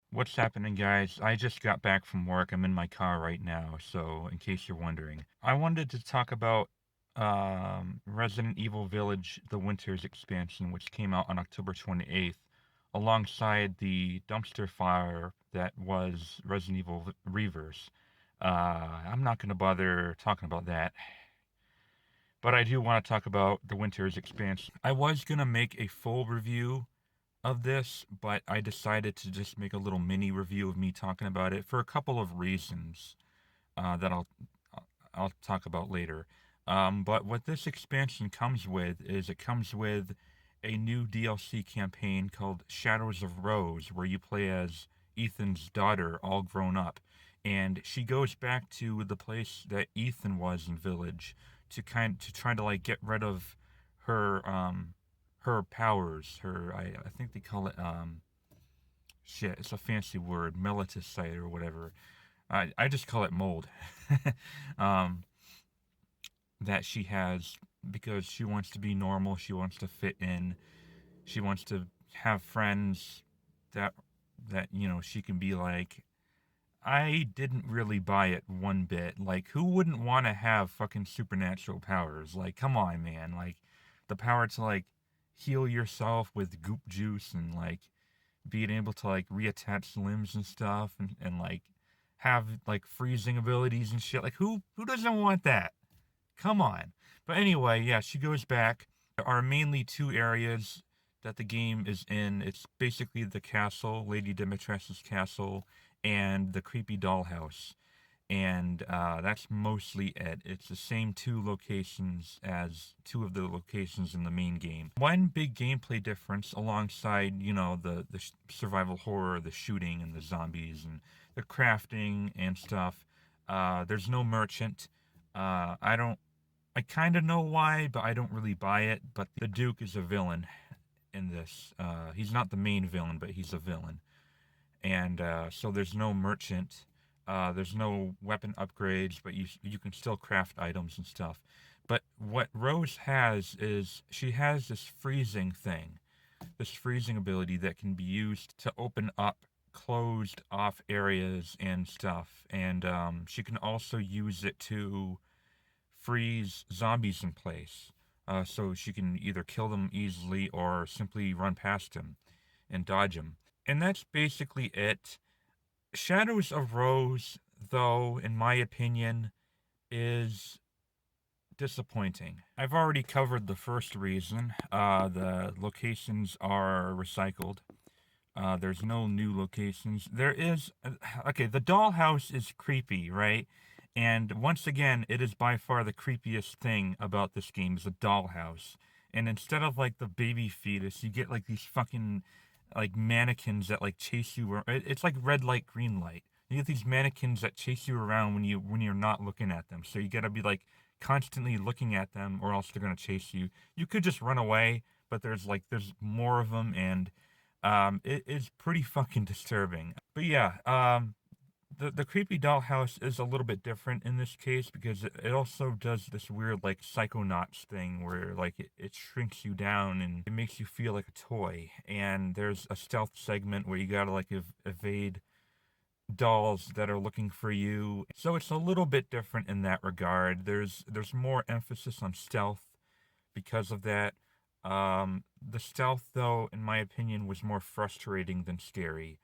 What's happening, guys? I just got back from work. I'm in my car right now, so in case you're wondering, I wanted to talk about Resident Evil Village: The Winter's expansion, which came out on October 28th, alongside the dumpster fire that was Resident Evil Reverse. I'm not going to bother talking about that, but I do want to talk about the Winter's expansion. I was going to make a full review of this, but I decided to just make a little mini review of me talking about it for a couple of reasons that I'll talk about later. But what this expansion comes with is it comes with a new DLC campaign called Shadows of Rose, where you play as Ethan's daughter, all grown up, and she goes back to the place that Ethan was in Village to try to like get rid of her powers. I think they call it shit. It's a fancy word, melanocyte or whatever. I just call it mold. um, that she has because she wants to be normal. She wants to fit in. She wants to have friends that she can be like. I didn't really buy it one bit. Like, who wouldn't want to have fucking supernatural powers? Like, come on, man. Like, the power to like heal yourself with goop juice and like being able to like reattach limbs and stuff and like have like freezing abilities and shit. Like, who doesn't want that? Come on. But anyway, yeah, she goes back. There are mainly two areas that the game is in. It's basically the castle, Lady Dimitrescu's castle, and the creepy dollhouse. And that's mostly it. It's the same two locations as two of the locations in the main game. One big gameplay difference alongside, the survival horror, the shooting and the zombies and the crafting and stuff. There's no merchant. I kind of know why, but I don't really buy it. But the Duke is a villain in this. He's not the main villain, but he's a villain. And so there's no merchant. There's no weapon upgrades, but you can still craft items and stuff. But what Rose has is she has this freezing thing, this freezing ability that can be used to open up closed off areas and stuff. And she can also use it to freeze zombies in place. So she can either kill them easily or simply run past them and dodge them. And that's basically it. Shadows of Rose, though, in my opinion, is disappointing. I've already covered the first reason. The locations are recycled. There's no new locations. There is, okay, the dollhouse is creepy, right? And once again, it is by far the creepiest thing about this game is the dollhouse. And instead of like the baby fetus, you get like these fucking like mannequins that like chase you. It's like red light, green light. You get these mannequins that chase you around when you're not looking at them. So you gotta be like constantly looking at them, or else they're gonna chase you. You could just run away, but there's more of them, and it is pretty fucking disturbing. But yeah, the creepy dollhouse is a little bit different in this case because it also does this weird like psychonauts thing where like it shrinks you down and it makes you feel like a toy. And there's a stealth segment where you gotta like evade dolls that are looking for you. So it's a little bit different in that regard. There's more emphasis on stealth because of that. The stealth, though, in my opinion, was more frustrating than scary.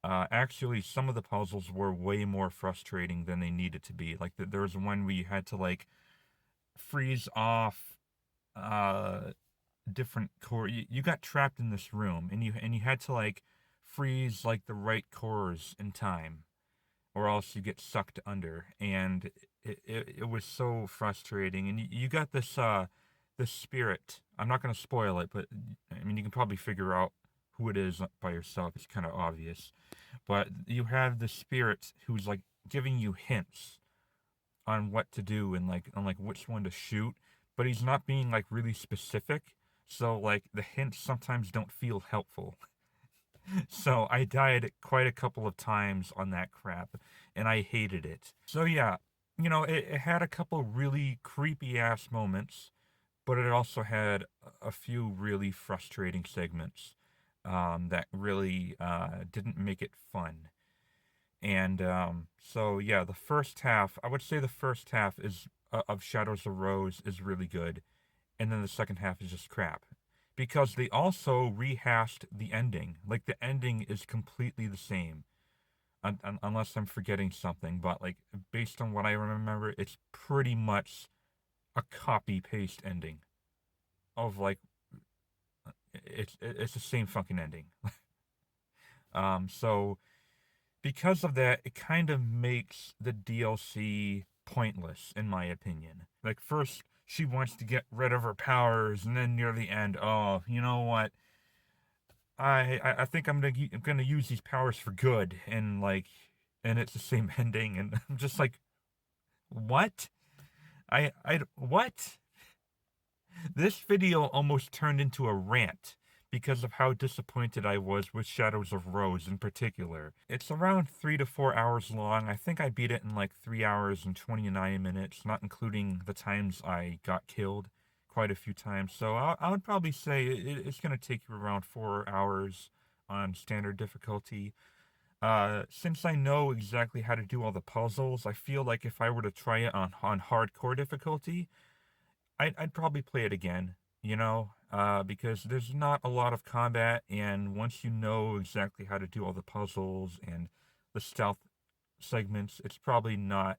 Actually, some of the puzzles were way more frustrating than they needed to be. Like there was one where you had to like freeze off uh different core. You got trapped in this room, and you had to like freeze like the right cores in time, or else you get sucked under. And it was so frustrating. And you got this spirit. I'm not going to spoil it, but I mean you can probably figure out who it is by yourself. It's kind of obvious. But you have the spirit who's like giving you hints on what to do and like on like which one to shoot, but he's not being like really specific. So like the hints sometimes don't feel helpful. So I died quite a couple of times on that crap, and I hated it. So yeah, it had a couple really creepy ass moments, but it also had a few really frustrating segments. that really didn't make it fun. And so yeah, the first half, I would say the first half is of Shadows of Rose is really good, and then the second half is just crap. Because they also rehashed the ending. Like the ending is completely the same. Unless I'm forgetting something, but like based on what I remember, it's pretty much a copy paste ending of like it's the same fucking ending. So because of that, it kind of makes the DLC pointless, in my opinion. Like first she wants to get rid of her powers, and then near the end, oh, you know what? I think I'm gonna use these powers for good, and like, and it's the same ending, and I'm just like, what? What? This video almost turned into a rant because of how disappointed I was with Shadows of Rose in particular. It's around 3 to 4 hours long. I think I beat it in like 3 hours and 29 minutes, not including the times I got killed quite a few times. So I would probably say it's going to take you around 4 hours on standard difficulty. Since I know exactly how to do all the puzzles, I feel like if I were to try it on hardcore difficulty, I'd probably play it again, because there's not a lot of combat, and once you know exactly how to do all the puzzles and the stealth segments, it's probably not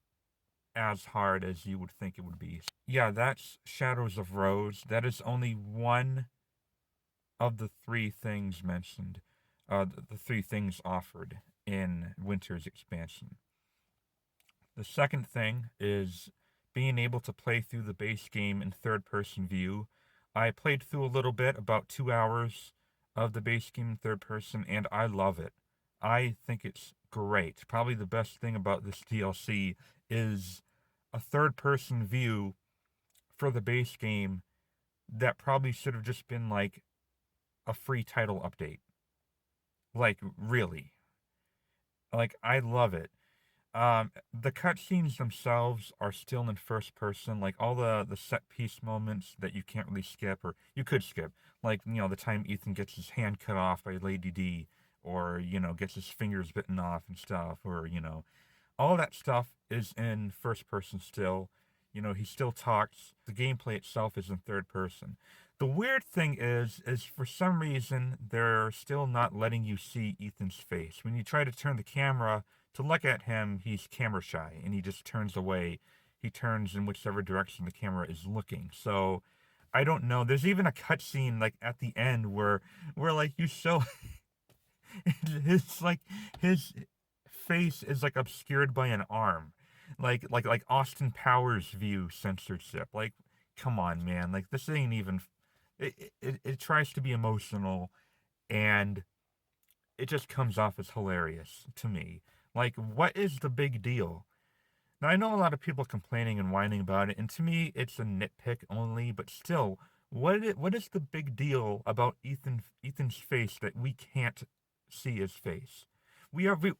as hard as you would think it would be. Yeah, that's Shadows of Rose. That is only one of the three things mentioned, the three things offered in Winter's expansion. The second thing is being able to play through the base game in third person view. I played through a little bit, about 2 hours of the base game in third person, and I love it. I think it's great. Probably the best thing about this DLC is a third person view for the base game that probably should have just been like a free title update. Like, really. Like, I love it. The cutscenes themselves are still in first person, like all the set piece moments that you can't really skip, or you could skip, like, the time Ethan gets his hand cut off by Lady D, or, gets his fingers bitten off and stuff, or, all that stuff is in first person still. He still talks. The gameplay itself is in third person. The weird thing is for some reason they're still not letting you see Ethan's face. When you try to turn the camera to look at him, he's camera shy and he just turns away. He turns in whichever direction the camera is looking. So I don't know. There's even a cutscene like at the end where like you show his like his face is like obscured by an arm. Like Austin Powers view censorship. Like, come on, man. Like this ain't even it tries to be emotional, and it just comes off as hilarious to me. Like, what is the big deal? Now, I know a lot of people complaining and whining about it, and to me, it's a nitpick only, but still, what is the big deal about Ethan's face that we can't see his face?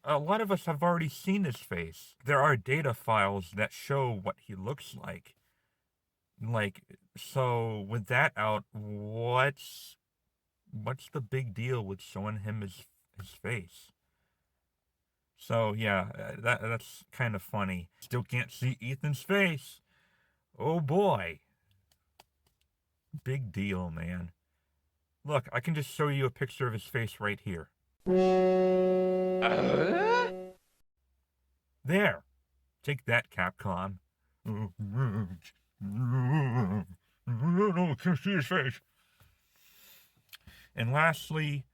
A lot of us have already seen his face. There are data files that show what he looks like. Like, so with that out, what's the big deal with showing him his face? So yeah, that's kind of funny. Still can't see Ethan's face. Oh boy. Big deal, man. Look, I can just show you a picture of his face right here. There. Take that, Capcom. No, can't see his face. And lastly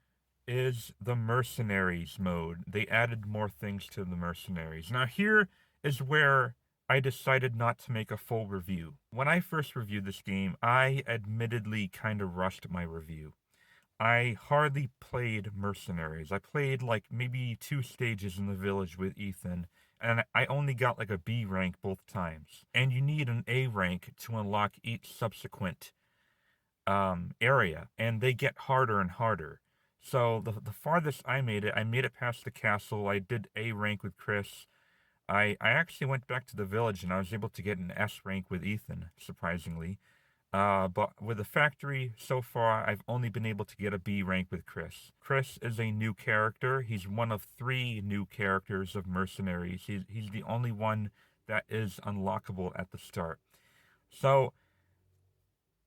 is the Mercenaries mode. They added more things to the Mercenaries. Now here is where I decided not to make a full review. When I first reviewed this game, I admittedly kind of rushed my review. I hardly played Mercenaries. I played like maybe 2 stages in the village with Ethan, and I only got like a B rank both times. And you need an A rank to unlock each subsequent area, and they get harder and harder. So the farthest I made it past the castle. I did A rank with Chris. I actually went back to the village and I was able to get an S rank with Ethan, surprisingly. But with the factory, so far, I've only been able to get a B rank with Chris. Chris is a new character. He's one of 3 new characters of Mercenaries. He's the only one that is unlockable at the start. So,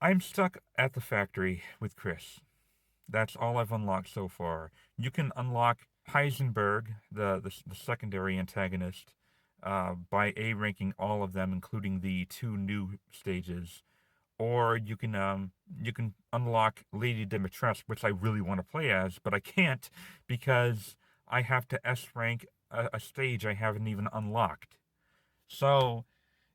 I'm stuck at the factory with Chris. That's all I've unlocked so far. You can unlock Heisenberg, the secondary antagonist, by A ranking all of them, including the 2 new stages. Or you can unlock Lady Dimitrescu, which I really want to play as, but I can't because I have to S rank a stage I haven't even unlocked. So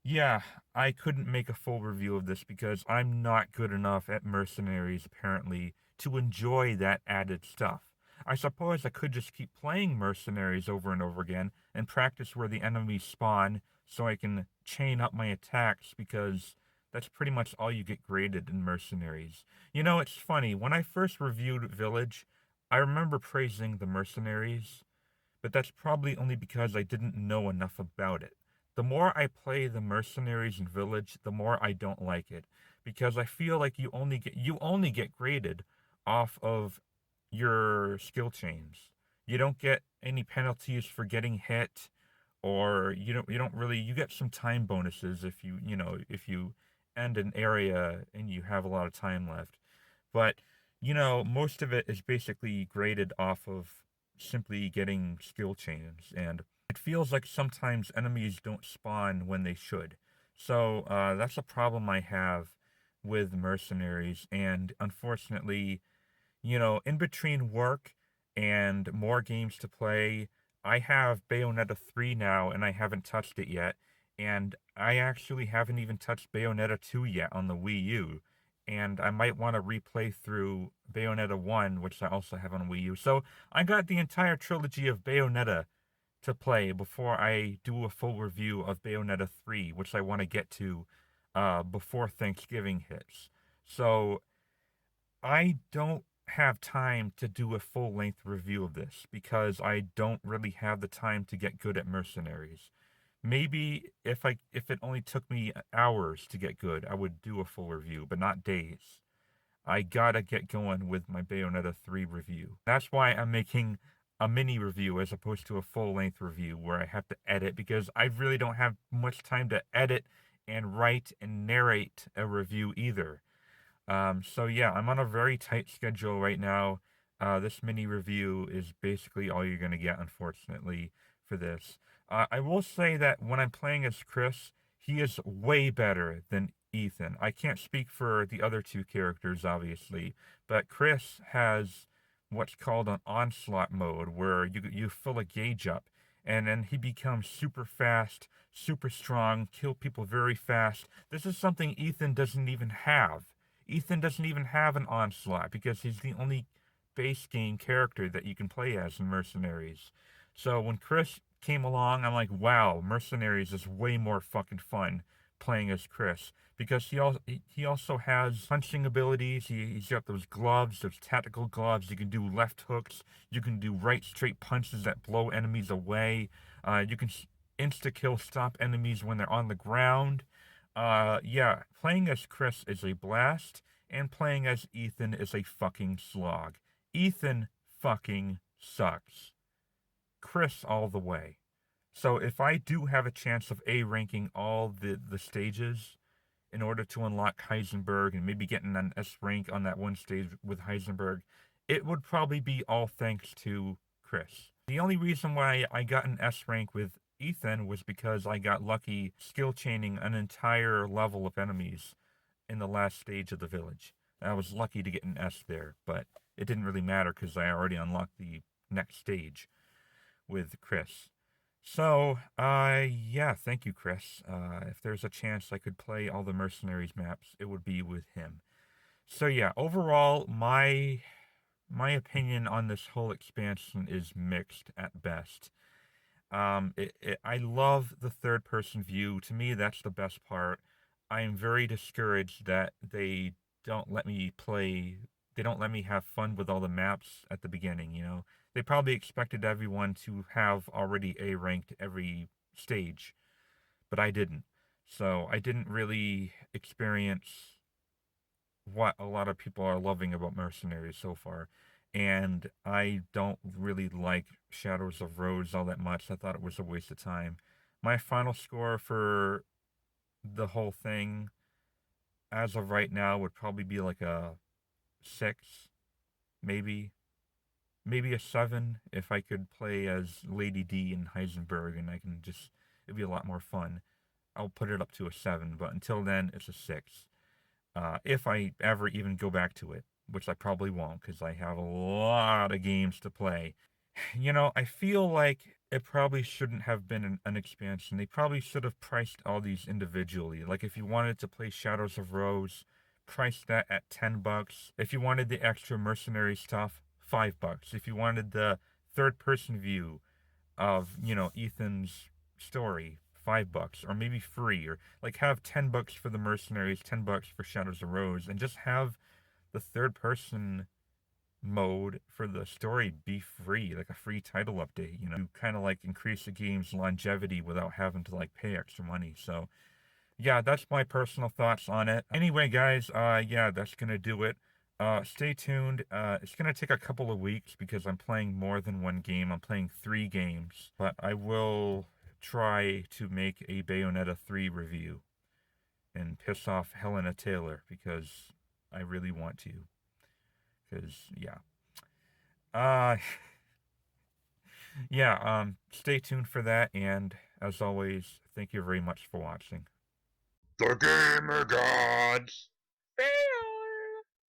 yeah, I couldn't make a full review of this because I'm not good enough at Mercenaries, apparently, to enjoy that added stuff. I suppose I could just keep playing Mercenaries over and over again and practice where the enemies spawn so I can chain up my attacks because that's pretty much all you get graded in Mercenaries. You know, it's funny, when I first reviewed Village, I remember praising the Mercenaries, but that's probably only because I didn't know enough about it. The more I play the Mercenaries in Village, the more I don't like it because I feel like you only get graded off of your skill chains. You don't get any penalties for getting hit, or you get some time bonuses if you end an area and you have a lot of time left. But most of it is basically graded off of simply getting skill chains, and it feels like sometimes enemies don't spawn when they should. So that's a problem I have with Mercenaries, and unfortunately, in between work and more games to play, I have Bayonetta 3 now, and I haven't touched it yet. And I actually haven't even touched Bayonetta 2 yet on the Wii U. And I might want to replay through Bayonetta 1, which I also have on Wii U. So I got the entire trilogy of Bayonetta to play before I do a full review of Bayonetta 3, which I want to get to before Thanksgiving hits. So I don't have time to do a full length review of this because I don't really have the time to get good at Mercenaries. Maybe if it only took me hours to get good, I would do a full review, but not days. I gotta get going with my Bayonetta 3 review. That's why I'm making a mini review as opposed to a full length review where I have to edit because I really don't have much time to edit and write and narrate a review either. So yeah, I'm on a very tight schedule right now. This mini review is basically all you're gonna get, unfortunately, for this. I will say that when I'm playing as Chris, he is way better than Ethan. I can't speak for the other 2 characters, obviously, but Chris has what's called an onslaught mode, where you fill a gauge up, and then he becomes super fast, super strong, kill people very fast. This is something Ethan doesn't even have. Ethan doesn't even have an onslaught because he's the only base game character that you can play as in Mercenaries. So when Chris came along, I'm like, wow, Mercenaries is way more fucking fun playing as Chris because he also has punching abilities. He's got those gloves, those tactical gloves. You can do left hooks. You can do right straight punches that blow enemies away. You can insta kill stop enemies when they're on the ground. Yeah, playing as Chris is a blast, and playing as Ethan is a fucking slog. Ethan fucking sucks. Chris all the way. So if I do have a chance of A ranking all the stages in order to unlock Heisenberg and maybe getting an S rank on that one stage with Heisenberg, it would probably be all thanks to Chris. The only reason why I got an S rank with Ethan was because I got lucky skill chaining an entire level of enemies in the last stage of the village. I was lucky to get an S there, but it didn't really matter because I already unlocked the next stage with Chris. So, yeah, thank you, Chris. If there's a chance I could play all the Mercenaries maps, it would be with him. So yeah, overall, my opinion on this whole expansion is mixed at best. I love the third person view. To me, that's the best part. I am very discouraged that don't let me play, they don't let me have fun with all the maps at the beginning. They probably expected everyone to have already A ranked every stage, but I didn't. So I didn't really experience what a lot of people are loving about Mercenaries so far. And I don't really like Shadows of Rose all that much. I thought it was a waste of time. My final score for the whole thing, as of right now, would probably be like a 6, maybe. Maybe a 7 if I could play as Lady D and Heisenberg and I can just, it'd be a lot more fun. I'll put it up to a 7, but until then, it's a 6. If I ever even go back to it, which I probably won't because I have a lot of games to play. I feel like it probably shouldn't have been an expansion. They probably should have priced all these individually. Like if you wanted to play Shadows of Rose, price that at $10. If you wanted the extra mercenary stuff, $5. If you wanted the third person view of, Ethan's story, $5 or maybe free, or like have $10 for the mercenaries, $10 for Shadows of Rose, and just have the third person mode for the story be free, like a free title update, you kind of like increase the game's longevity without having to like pay extra money. So yeah, that's my personal thoughts on it. Anyway, guys, yeah, that's gonna do it. Stay tuned. It's gonna take a couple of weeks because I'm playing more than one game. I'm playing 3 games, but I will try to make a Bayonetta 3 review and piss off Helena Taylor because I really want to. Because, yeah. Uh, yeah, stay tuned for that, and as always, thank you very much for watching. The Gamer Gods!